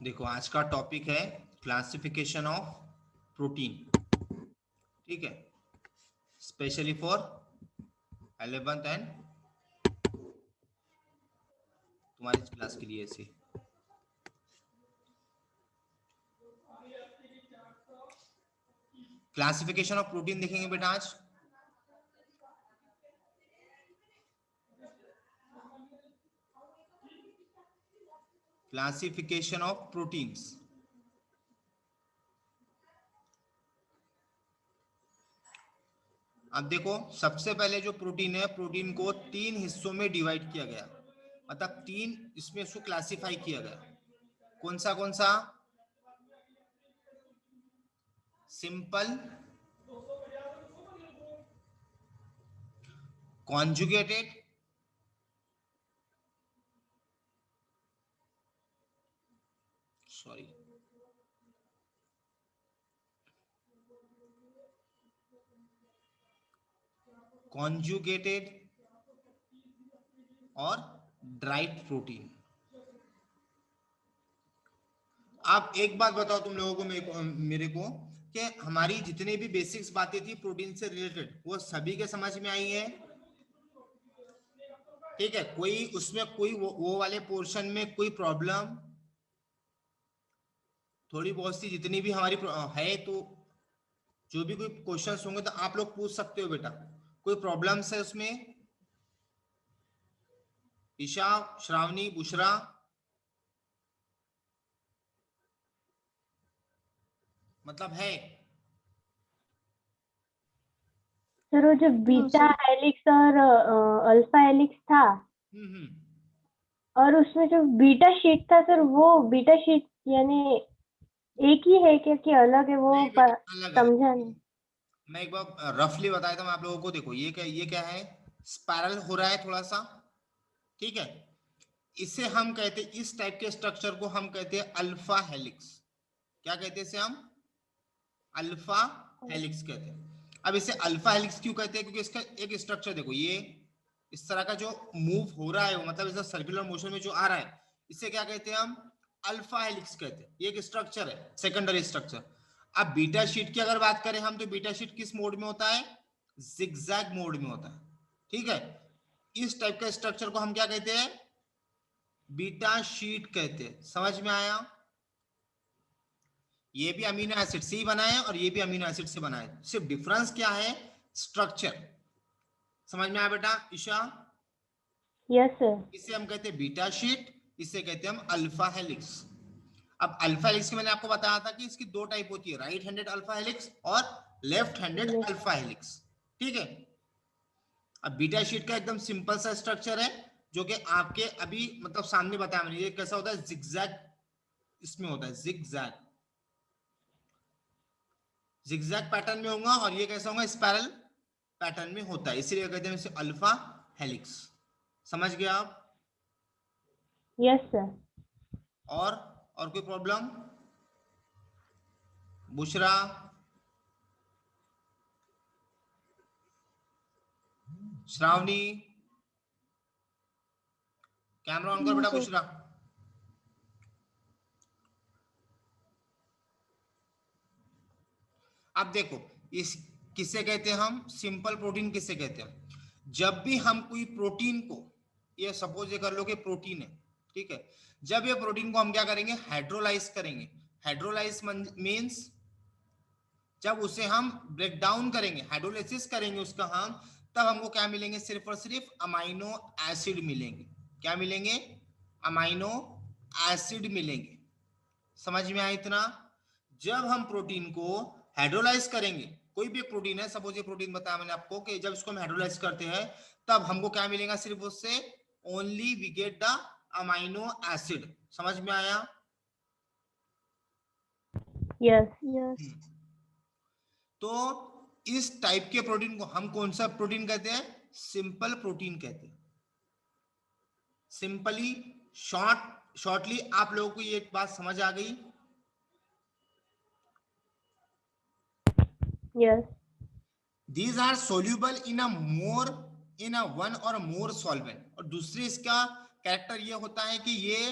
देखो आज का टॉपिक है क्लासिफिकेशन ऑफ प्रोटीन। ठीक है, स्पेशली फॉर 11th एंड तुम्हारी क्लास के लिए से क्लासिफिकेशन ऑफ प्रोटीन देखेंगे बेटा आज। Classification of proteins. अब देखो, सबसे पहले जो प्रोटीन है, प्रोटीन को 3 हिस्सों में डिवाइड किया गया, मतलब 3 इसमें उसको क्लासिफाई किया गया। कौन सा? सिंपल, कॉन्जुगेटेड, सॉरी कॉन्जुगेटेड और ड्राइड प्रोटीन। आप एक बात बताओ तुम लोगों को, मेरे को कि हमारी जितनी भी बेसिक्स बातें थी प्रोटीन से रिलेटेड, वो सभी के समझ में आई है? ठीक है, कोई उसमें कोई वो वाले पोर्शन में कोई प्रॉब्लम? थोड़ी बहुत सी जितनी भी हमारी है, तो जो भी कोई क्वेश्चंस होंगे तो आप लोग पूछ सकते हो बेटा। कोई प्रॉब्लम्स है उसमें? ईशा, श्रावणी, बुशरा? मतलब है? सर वो जो बीटा हेलिक्स और अल्फा हेलिक्स था, और उसमें जो बीटा शीट था सर, वो बीटा शीट यानी एक ही है क्या कि अलग है? वो समझा नहीं। मैं एक बार रफली बताया था मैं आप लोगों को। देखो ये क्या है, स्पाइरल हो रहा है थोड़ा सा। ठीक है, इसे हम कहते हैं, इस टाइप के स्ट्रक्चर को हम कहते हैं अल्फा हेलिक्स। क्या कहते हैं इसे हम? अल्फा हेलिक्स कहते हैं। अब इसे अल्फा हेलिक्स क्यों कहते हैं? क्योंकि इसका एक स्ट्रक्चर देखो, ये इस तरह का जो मूव हो रहा है, मतलब इस सर्कुलर मोशन में जो आ रहा है, इसे क्या कहते हैं हम? अल्फा हेलिक्स कहते हैं। ये एक स्ट्रक्चर है, सेकेंडरी स्ट्रक्चर। अब बीटा शीट की अगर बात करें हम, तो बीटा शीट किस मोड में होता है? जिगजैग मोड में होता है। ठीक है, इस टाइप का स्ट्रक्चर को हम क्या कहते हैं? बीटा शीट कहते हैं। समझ में आया? ये भी अमीनो एसिड से ही बना है और ये भी अमीनो एसिड से बना है, सिर्फ डिफरेंस क्या है? स्ट्रक्चर। समझ में आया बेटा ईशा? Yes sir. इसे हम कहते हैं बीटा शीट, इसे कहते हैं हम अल्फा हेलिक्स। अब अल्फा हेलिक्स की मैंने आपको बताया था कि इसकी 2 टाइप होती है, राइट हैंडेड अल्फा हेलिक्स और लेफ्ट हैंडेड अल्फा हेलिक्स। ठीक है, अब बीटा शीट का एकदम सिंपल सा स्ट्रक्चर है, जो कि आपके अभी मतलब सामने बताया मैंने। ये कैसा होता है? जिगजैग इसमें होता है, जिगजैग जिगजैग पैटर्न में होगा, और ये कैसा होगा? स्पाइरल पैटर्न में होता है, इसीलिए कहते हैं इसे अल्फा हेलिक्स। समझ गया आप? Yes sir. और कोई problem? Bushra, Shravani, camera on कर बेटा बुशरा। अब देखो, इस किससे कहते हैं हम? सिंपल प्रोटीन किससे कहते हैं? जब भी हम कोई प्रोटीन को, ये सपोज ये कर लो कि प्रोटीन है, ठीक है, जब ये प्रोटीन को हम क्या करेंगे? हाइड्रोलाइज करेंगे। हाइड्रोलाइज मींस जब उसे हम ब्रेक डाउन करेंगे, हाइड्रोलिसिस करेंगे उसका हम, तब हमको क्या मिलेंगे? सिर्फ और सिर्फ अमाइनो एसिड मिलेंगे। क्या मिलेंगे? अमाइनो एसिड मिलेंगे। समझ में आया इतना? जब हम प्रोटीन को हाइड्रोलाइज करेंगे, कोई भी प्रोटीन है, सपोज ये प्रोटीन बताया मैंने आपको, कि जब इसको हम हाइड्रोलाइज करते हैं तब हमको क्या मिलेगा? सिर्फ उससे only we get the amino acid. समझ में आया? यस। तो इस टाइप के प्रोटीन को हम कौन सा प्रोटीन कहते हैं? सिंपल प्रोटीन कहते हैं। सिंपली, शॉर्टली आप लोगों को ये बात समझ आ गई? Yes. These are soluble in a one or more solvent। और दूसरी इसका कैरेक्टर ये होता है कि ये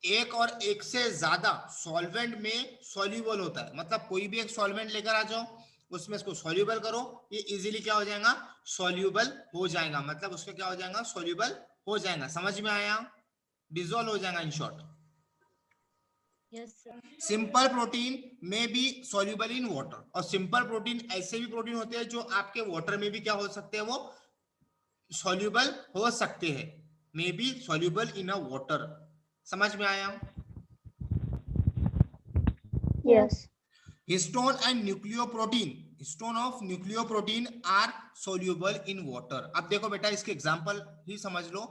एक और एक से ज्यादा सॉल्वेंट में सॉल्यूबल होता है। मतलब कोई भी एक सॉल्वेंट लेकर आ जाओ, उसमें इसको सॉल्यूबल करो, ये इजीली क्या हो जाएगा, सॉल्यूबल हो जाएगा। मतलब उसमें क्या हो जाएगा, सॉल्यूबल हो जाएगा। समझ में आया, डिसॉल्व हो जाएगा in short. Yes sir. Simple protein में बी सॉल्यूबल इन वाटर, और सिंपल प्रोटीन ऐसे भी प्रोटीन होते हैं जो आपके वाटर में भी क्या हो सकते हैं, वो सॉल्यूबल हो सकते हैं, may be soluble in a water. समझ में आया। Yes. Histone and nucleoprotein, histone of nucleoprotein are soluble in water. अब देखो बेटा, इसके एग्जांपल ही समझ लो,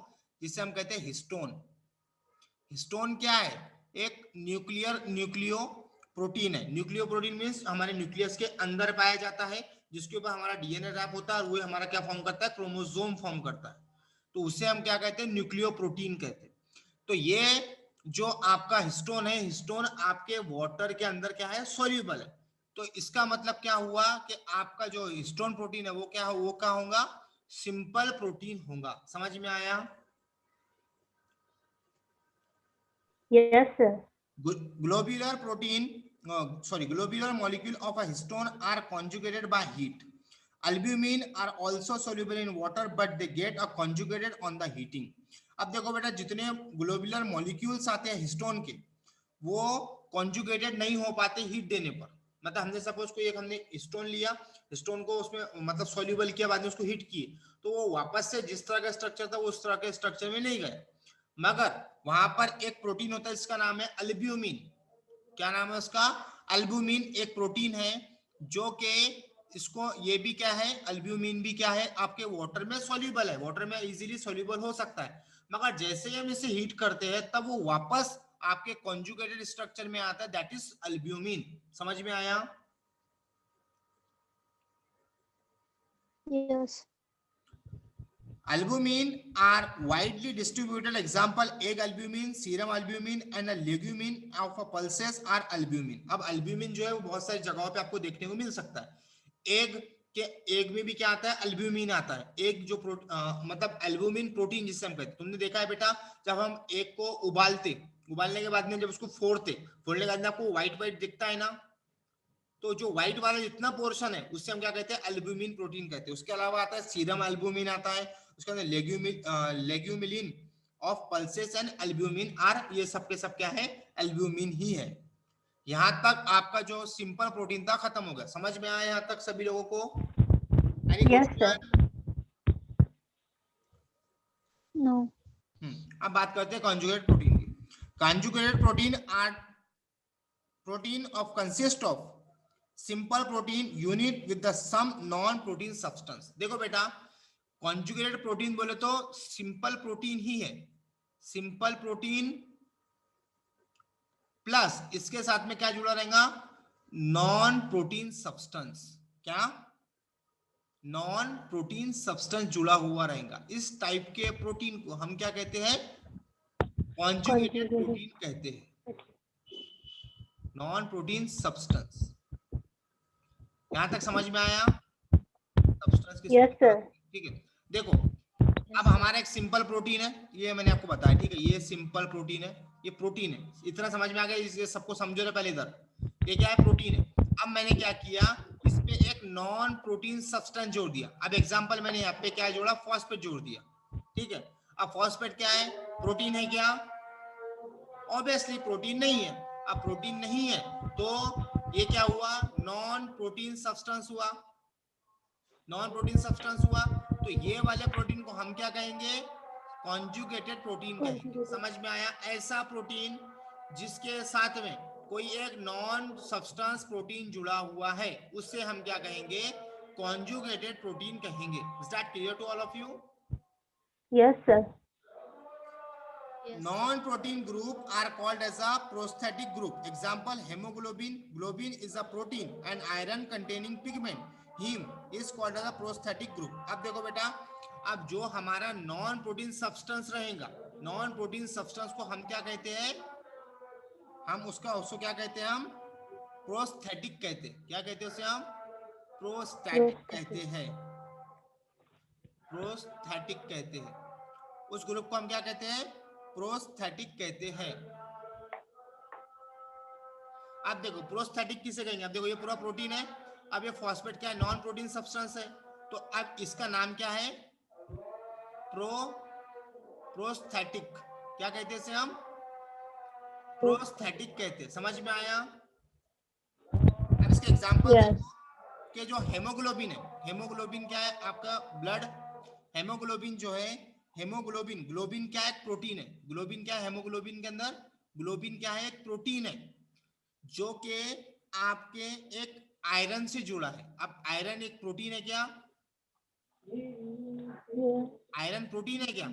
जिसे हम कहते हैं हिस्टोन। हिस्टोन क्या है, एक न्यूक्लियो प्रोटीन है। न्यूक्लियो प्रोटीन मीन्स हमारे न्यूक्लियस के अंदर पाया जाता है, जिसके ऊपर हमारा डीएनए रैप होता है, और वो हमारा क्या फॉर्म करता है, क्रोमोसोम फॉर्म करता है। तो उसे हम क्या कहते हैं, न्यूक्लियो प्रोटीन कहते हैं। तो ये जो आपका हिस्टोन है, हिस्टोन आपके वाटर के अंदर क्या है, सोल्यूबल है। तो इसका मतलब क्या हुआ कि आपका जो हिस्टोन प्रोटीन है वो क्या होगा, सिंपल प्रोटीन होगा। समझ में आया। Yes, sir. Globular protein, globular molecule of a histone are conjugated by heat. Albumin are also soluble in water, but they get a conjugated on the heating. अब देखो बेटा, जितने ग्लोबुलर मॉलिक्यूल्स आते हैं हिस्टोन के, वो कॉन्जुगेटेड नहीं हो पाते हीट देने पर। मतलब हमने सपोज कोई एक हमने हिस्टोन लिया, हिस्टोन को उसमें मतलब सॉल्यूबल किया, बाद में उसको हीट किए, तो वो वापस से जिस तरह का स्ट्रक्चर था वो उस तरह के स्ट्रक्चर में नहीं गए। मगर वहां पर एक प्रोटीन होता है जिसका नाम है अल्ब्यूमिन। क्या नाम है उसका, अल्ब्यूमिन एक प्रोटीन है जो कि इसको, ये भी क्या है, अल्ब्यूमिन भी क्या है, आपके वाटर में सॉल्यूबल है, वाटर में इजीली सॉल्यूबल हो सकता है। मगर जैसे ही हम इसे हीट करते हैं तब वो वापस आपके कॉन्जुगेटेड स्ट्रक्चर में आता है, दैट इज अल्ब्यूमिन। समझ में आया। Yes. Albumin are widely distributed. Example, egg albumin, serum albumin and a legumin of a pulses are albumin. अब albumin जो है वो बहुत सारी जगहों पे आपको देखने को मिल सकता है। एग में भी क्या आता है, अल्ब्यूमिन आता है। एग जो मतलब एल्ब्यूमिन प्रोटीन जिससे हम कहते हैं, तुमने देखा है बेटा, जब हम एग को उबालने के बाद में जब उसको फोड़ने के बाद में आपको व्हाइट व्हाइट दिखता है ना, तो जो व्हाइट वाला जितना पोर्शन है उससे हम क्या कहते हैं, एल्ब्यूमिन प्रोटीन कहते हैं। उसके अलावा आता है सीरम एल्ब्यूमिन आता है, उसके अंदर legumelin of pulses and albumin are, ये सब के सब क्या है, एल्ब्यूमिन ही है। यहां तक आपका जो सिंपल प्रोटीन था खत्म हो गया। समझ में आया यहां तक सभी लोगों को? Yes, sir. नो। अब बात करते हैं कॉन्जुगेटेड प्रोटीन की। Conjugated protein are protein of consist of simple protein unit with the some non protein substance. देखो बेटा, कॉन्जुगेटेड प्रोटीन बोले तो सिंपल प्रोटीन ही है। सिंपल प्रोटीन प्लस इसके साथ में क्या जुड़ा रहेगा, नॉन प्रोटीन सब्सटेंस। क्या, नॉन प्रोटीन सब्सटेंस जुड़ा हुआ रहेगा। इस टाइप के प्रोटीन को हम क्या कहते हैं, कॉन्जुगेटेड प्रोटीन कहते हैं, नॉन प्रोटीन सब्सटेंस। यहां तक समझ में आया, सब्सटेंस किसको Yes, sir. ठीक है। देखो, अब हमारा एक सिंपल प्रोटीन है, ये मैंने आपको बताया, ठीक है, ये सिंपल प्रोटीन है, ये प्रोटीन है। इतना समझ में आ गया, ये सबको समझो ना पहले। इधर ये क्या है, प्रोटीन है। अब मैंने क्या किया, इस पे एक नॉन प्रोटीन सब्सटेंस जोड़ दिया। अब एग्जांपल मैंने यहाँ पे क्या जोड़ा, फॉस्फेट जोड़ दिया, ठीक है। अब फॉस्फेट क्या है, प्रोटीन है क्या, ऑब्वियसली प्रोटीन नहीं है। अब प्रोटीन नहीं है तो ये क्या हुआ, नॉन प्रोटीन सब्सटेंस हुआ। नॉन प्रोटीन सब्सटेंस हुआ तो ये वाले प्रोटीन को हम क्या कहेंगे, कॉन्जुगेटेड प्रोटीन कहेंगे। समझ में आया। ऐसा प्रोटीन जिसके साथ में कोई एक नॉन सब्सटेंस प्रोटीन जुड़ा हुआ है, उससे हम क्या कहेंगे, कॉन्जुगेटेड प्रोटीन कहेंगे। Is that clear to all of you? Yes, sir. Non-protein group are called as a prosthetic group. Example, hemoglobin. Globin is a protein and iron containing pigment. Heme is called as a prosthetic group. अब देखो बेटा, अब जो हमारा non protein substance रहेगा, non protein substance को हम क्या कहते हैं, हम उसको क्या कहते हैं, हम प्रोस्थेटिक कहते हैं। क्या कहते हैं उसे हम, प्रोस्थेटिक कहते हैं। प्रोस्थेटिक कहते हैं उस ग्रुप को, हम क्या कहते हैं, प्रोस्थेटिक कहते हैं। आप देखो प्रोस्थेटिक किसे कहेंगे? अब देखो ये पूरा प्रोटीन है, अब ये फॉस्फेट क्या है? नॉन प्रोटीन सब्सटेंस है, तो अब इसका नाम क्या है? प्रोस्थेटिक। क्या कहते हैं इसे हम? प्रोस्थेटिक कहते हैं। समझ में आया? अब इसके एग्जांपल यस देखो कि जो हेमोग्लोबिन है, हेमोग्लोबिन क्या है आपका? ब्लड हेमोग्लोबिन जो है, हेमोग्लोबिन, ग्लोबिन क्या है? एक प्रोटीन है। ग्लोबिन क्या है हेमोग्लोबिन के अंदर? ग्लोबिन क्या है? एक प्रोटीन है जो कि आपके एक आयरन से जुड़ा है। अब आयरन एक प्रोटीन है क्या? आयरन प्रोटीन है क्या?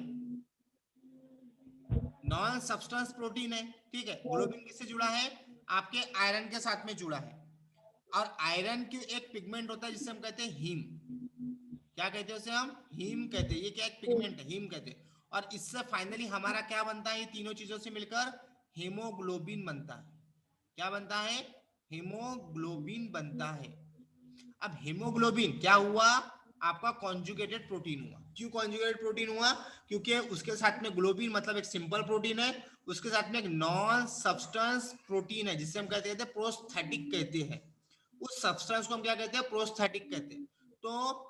नॉन सब्सटेंस प्रोटीन है, ठीक है। ग्लोबिन किससे जुड़ा है? आपके आयरन के साथ में जुड़ा है। और आयरन की एक पिगमेंट होता है जिसे हम कहते हैं हीम। क्या कहते हैं उसे हम? हीम कहते हैं। ये क्या एक पिगमेंट है, हीम कहते हैं। और इससे फाइनली हमारा क्या बनता है? ये तीनों चीजों से मिलकर हीमोग्लोबिन बनता है। क्या बनता है? हीमोग्लोबिन बनता है। अब हीमोग्लोबिन क्या हुआ? आपका कॉन्जुगेटेड प्रोटीन हुआ। क्यों कॉन्जुगेटेड प्रोटीन हुआ? क्योंकि उसके साथ में ग्लोबिन मतलब एक सिंपल प्रोटीन है, उसके साथ में एक नॉन सब्सटेंस प्रोटीन है जिसे हम कहते हैं प्रोस्थेटिक कहते हैं। उस सब्सटेंस को हम क्या कहते हैं? प्रोस्थेटिक कहते हैं। तो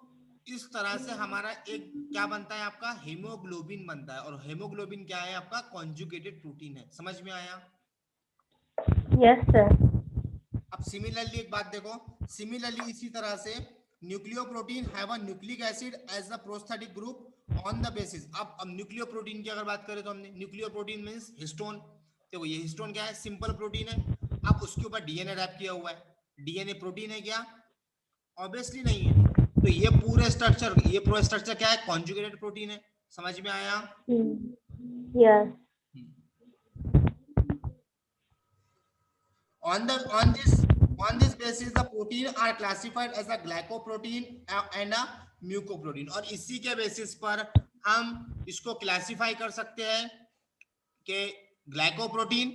इस तरह से हमारा एक क्या बनता है? आपका हीमोग्लोबिन बनता है। और हीमोग्लोबिन क्या है? आपका कॉन्जुगेटेड प्रोटीन है। समझ में आया? Yes sir. अब सिमिलरली एक बात देखो, सिमिलरली इसी तरह से nucleoprotein have a nucleic acid as the prosthetic group on the basis. अब न्यूक्लियोप्रोटीन की अगर बात करें तो हमने न्यूक्लियोप्रोटीन मींस हिस्टोन। देखो ये हिस्टोन क्या है? सिंपल प्रोटीन है। अब उसके ऊपर डीएनए रैप किया हुआ है। डीएनए प्रोटीन है क्या? ऑब्वियसली नहीं है। तो ये पूरे स्ट्रक्चर, ये पूरा स्ट्रक्चर क्या है? कॉन्जुगेटेड प्रोटीन है। समझ में आया? Yes On this basis the protein are classified as a glycoprotein and a mucoprotein। और इसी के बेसिस पर हम इसको क्लासिफाई कर सकते हैं कि ग्लाइकोप्रोटीन,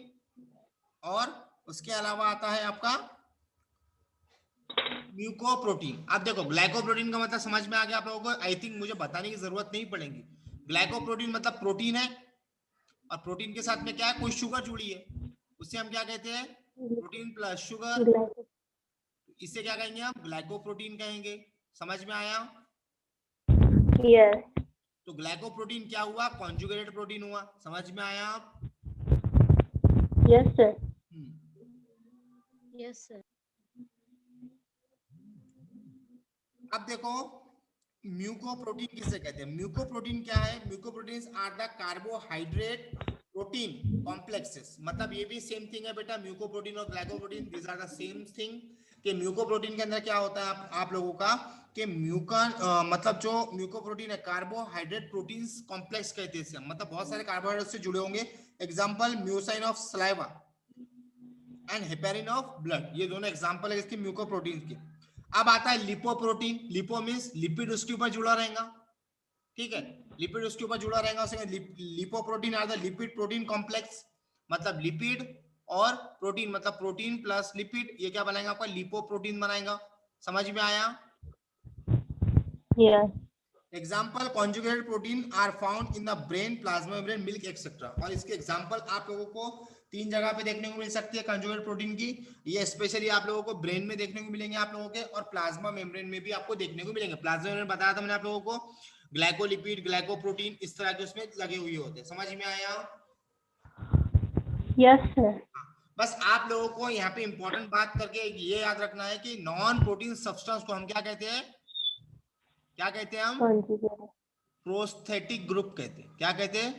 और उसके अलावा आता है आपका म्यूकोप्रोटीन। अब देखो ग्लाइकोप्रोटीन का मतलब समझ में आ गया आप लोगों को? आई थिंक मुझे बताने की जरूरत नहीं पड़ेगी। ग्लाइकोप्रोटीन मतलब प्रोटीन है, और प्रोटीन के साथ में क्या है? कोई शुगर जुड़ी है, उसे हम क्या कहते हैं? Protein plus sugar. इसे क्या कहेंगे हम? ग्लाइकोप्रोटीन कहेंगे। समझ में आया? यस तो ग्लाइकोप्रोटीन क्या हुआ? कॉन्जुगेटेड प्रोटीन हुआ। समझ में आया? Yes sir. Yes, sir. अब देखो म्यूकोप्रोटीन किसे कहते हैं? म्यूकोप्रोटीन क्या है? Mucoproteins are the carbohydrate protein complexes. मतलब ये भी सेम थिंग है बेटा, म्यूकोप्रोटीन और glycoprotein this are the same thing. कि म्यूकोप्रोटीन के अंदर क्या होता है आप लोगों का कि मतलब जो म्यूकोप्रोटीन है कार्बोहाइड्रेट प्रोटीन्स कॉम्प्लेक्स कहते हैं। मतलब बहुत सारे कार्बोहाइड्रेट से जुड़े होंगे। Example mucin of saliva and heparin of blood, ये दोनों एग्जांपल है इसके म्यूकोप्रोटीन के। अब आता है लिपोप्रोटीन। लिपो मींस लिपिड उसके ऊपर जुड़ा रहेगा, ठीक है। लिपिड उसके ऊपर जुड़ा रहेगा, उसे lipoprotein are the lipid protein complex. मतलब लिपिड और प्रोटीन मतलब प्रोटीन प्लस लिपिड, ये क्या बनाएगा? आपका लिपोप्रोटीन बनाएगा। समझ में आया? Yes example conjugated protein are found in the brain, plasma membrane, milk etcetera. और इसके एग्जाम्पल आप लोगों को 3 जगह पे देखने को मिल सकती है कॉन्जुगेटेड प्रोटीन की। ये स्पेशली आप लोगों को ब्रेन में देखने को मिलेंगे आप लोगों के, और प्लाज्मा मेम्ब्रेन में भी आपको देखने को मिलेंगे। प्लाज्मा मेम्ब्रेन बताया था मैंने आप लोगों को, ग्लाइकोलिपिड, ग्लाइकोप्रोटीन इस तरह के उसमें लगे हुए होते हैं। समझ में आया? Yes sir. बस आप लोगों को यहाँ पे इंपॉर्टेंट बात करके ये याद रखना है कि नॉन प्रोटीन सब्सटेंस को हम क्या कहते हैं? क्या कहते हैं हम? प्रोस्थेटिक ग्रुप कहते हैं। क्या कहते हैं?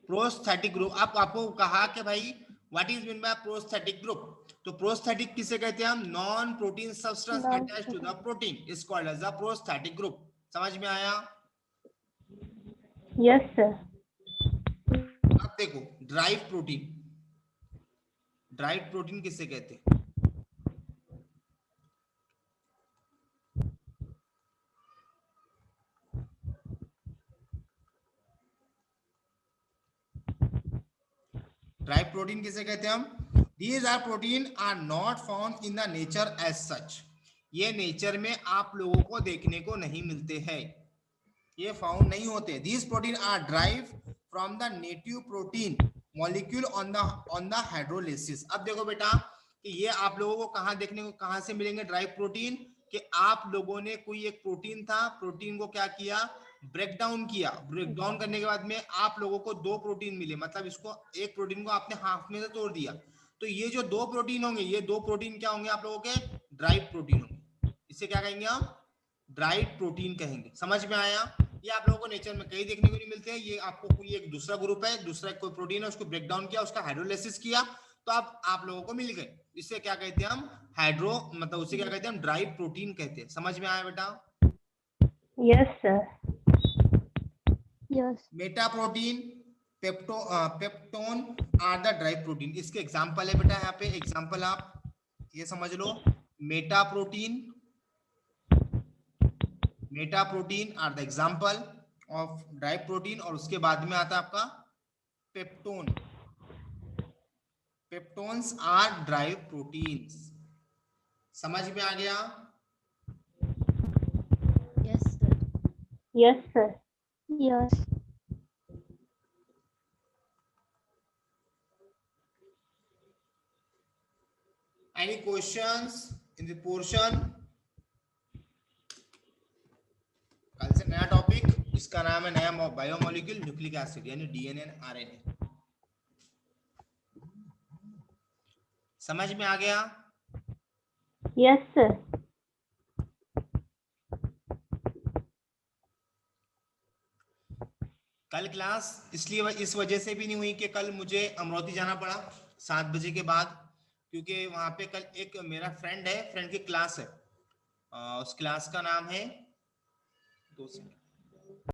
Prosthetic group. आपको कहा कि भाई what is mean by prosthetic group, तो प्रोस्थेटिक किसे कहते हैं हम? Non protein substance attached to the protein is called as the prosthetic group. समझ में आया? Yes sir. अब देखो ड्राइव प्रोटीन, ड्राइव प्रोटीन किसे कहते हैं? ड्राइव प्रोटीन किसे कहते हैं हम? These are protein are not found in the nature as such। ये नेचर में आप लोगों को देखने को नहीं मिलते हैं, ये फाउंड नहीं होते। These protein are derived from the native protein। Molecule on the hydrolysis. अब देखो बेटा कि ये आप लोगों को कहाँ देखने को, कहाँ से मिलेंगे ड्राई प्रोटीन, कि आप लोगों ने कोई एक प्रोटीन था, प्रोटीन को क्या किया, ब्रेक डाउन किया, ब्रेक डाउन करने के बाद में आप लोगों को दो प्रोटीन मिले, मतलब इसको एक प्रोटीन को आपने हाफ में से तोड़ दिया, तो ये जो दो प्रोटीन होंगे, ये दो प्रोटीन क्या होंगे आप लोगों के, ड्राई प्रोटीन होंगे। इसे क्या कहेंगे हम, ड्राई प्रोटीन कहेंगे। समझ में आया? ये आप लोगों को नेचर में कहीं देखने को नहीं मिलते हैं। ये आपको कोई एक दूसरा ग्रुप है, दूसरा कोई प्रोटीन है, उसको ब्रेक डाउन किया, उसका हाइड्रोलाइसिस किया, तो आप लोगों को मिल गए। इसे क्या कहते हैं हम, हाइड्रो, मतलब उसे क्या कहते हैं हम, ड्राई प्रोटीन कहते हैं। समझ में आया बेटा? Yes sir. Yes. Meta protein, peptone are the dry protein. इसके एग्जांपल है बेटा, यहाँ पे एग्जांपल आप ये समझ लो, meta protein are the example of dry protein, और उसके बाद में आता है आपका peptone. Peptones are dry proteins. समझ में आ गया? Yes, sir. Yes sir. Yes. Any questions in the portion? कल से नया टॉपिक, इसका नाम है नया बायोमोलिक्यूल न्यूक्लिक एसिड, यानी डीएनए आरएनए। समझ में आ गया? Yes sir. कल क्लास इसलिए इस वजह से भी नहीं हुई कि कल मुझे अमरावती जाना पड़ा 7 बजे के बाद, क्योंकि वहां पे कल एक मेरा फ्रेंड है, फ्रेंड की क्लास है, उस क्लास का नाम है, 2 सेकंड,